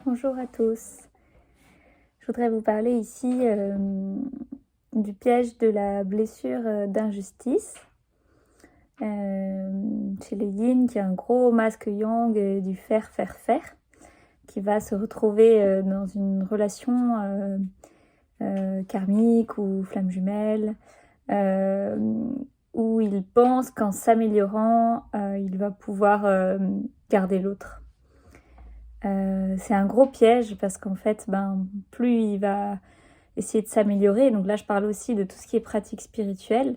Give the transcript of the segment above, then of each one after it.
Bonjour à tous. Je voudrais vous parler ici du piège de la blessure d'injustice. Chez les yin, qui a un gros masque yang du faire, qui va se retrouver dans une relation karmique ou flamme jumelle, où il pense qu'en s'améliorant, il va pouvoir garder l'autre. C'est un gros piège parce qu'en fait, plus il va essayer de s'améliorer, donc là je parle aussi de tout ce qui est pratique spirituelle,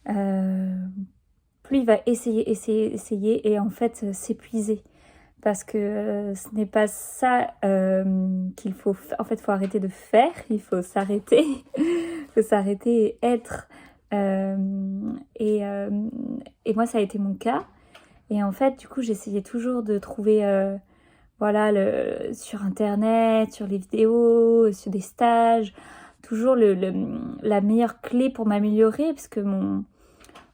plus il va essayer et en fait s'épuiser. Parce que ce n'est pas ça qu'il faut... En fait, il faut arrêter de faire, il faut s'arrêter. Il faut s'arrêter et être. Et moi, ça a été mon cas. Et en fait, du coup, j'essayais toujours de trouver... sur Internet, sur les vidéos, sur des stages, toujours la meilleure clé pour m'améliorer, parce que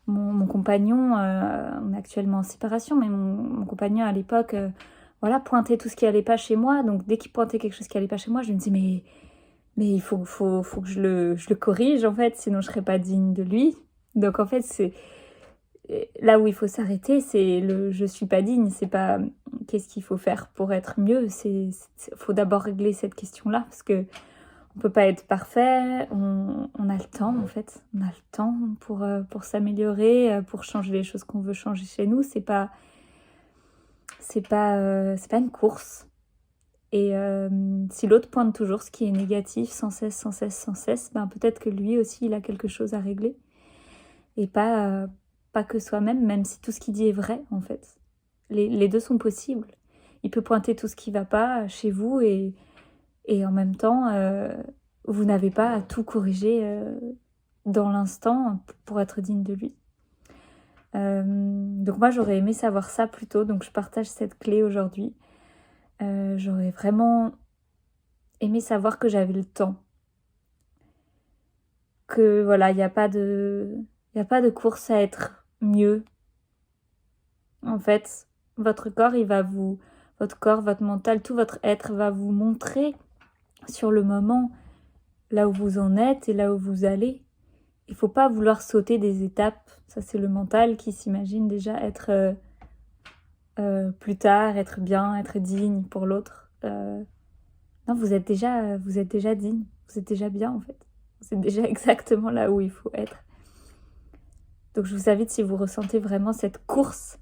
mon compagnon, on est actuellement en séparation, mais mon compagnon à l'époque, pointait tout ce qui allait pas chez moi. Donc dès qu'il pointait quelque chose qui allait pas chez moi, je me disais mais il faut que je le corrige en fait, sinon je serais pas digne de lui. Donc en fait, c'est là où il faut s'arrêter, c'est le je suis pas digne, c'est pas qu'est-ce qu'il faut faire pour être mieux, faut d'abord régler cette question-là, parce que on peut pas être parfait, on a le temps en fait, on a le temps pour s'améliorer, pour changer les choses qu'on veut changer chez nous, c'est pas une course. Et si l'autre pointe toujours ce qui est négatif sans cesse, peut-être que lui aussi il a quelque chose à régler, et pas que soi-même, même si tout ce qu'il dit est vrai en fait. Les deux sont possibles. Il peut pointer tout ce qui va pas chez vous et en même temps, vous n'avez pas à tout corriger dans l'instant pour être digne de lui. Donc moi, j'aurais aimé savoir ça plus tôt, donc je partage cette clé aujourd'hui. J'aurais vraiment aimé savoir que j'avais le temps. Que voilà, il n'y a pas de course à être mieux. En fait, votre corps, votre mental, tout votre être va vous montrer sur le moment là où vous en êtes et là où vous allez. Il faut pas vouloir sauter des étapes. Ça, c'est le mental qui s'imagine déjà être plus tard, être bien, être digne pour l'autre. Non, vous êtes déjà digne. Vous êtes déjà bien, en fait. Vous êtes déjà exactement là où il faut être. Donc, je vous invite, si vous ressentez vraiment cette course,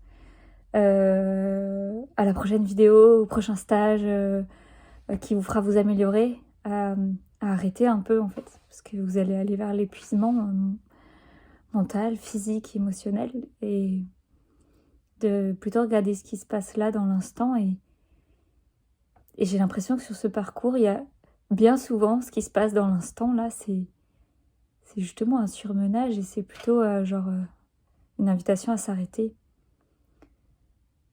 à la prochaine vidéo, au prochain stage qui vous fera vous améliorer, à arrêter un peu, en fait. Parce que vous allez aller vers l'épuisement mental, physique, émotionnel, et de plutôt regarder ce qui se passe là dans l'instant. Et j'ai l'impression que sur ce parcours, il y a bien souvent ce qui se passe dans l'instant là, c'est justement un surmenage, et c'est plutôt une invitation à s'arrêter,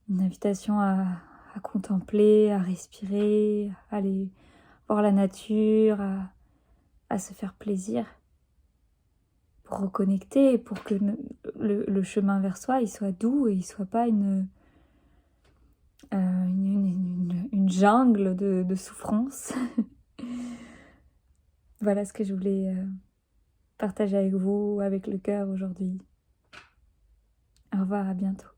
une invitation à contempler, à respirer, à aller voir la nature, à se faire plaisir, pour reconnecter, pour que le chemin vers soi il soit doux et il soit pas une jungle de souffrance. Voilà ce que je voulais partager avec vous, avec le cœur aujourd'hui. Au revoir, à bientôt.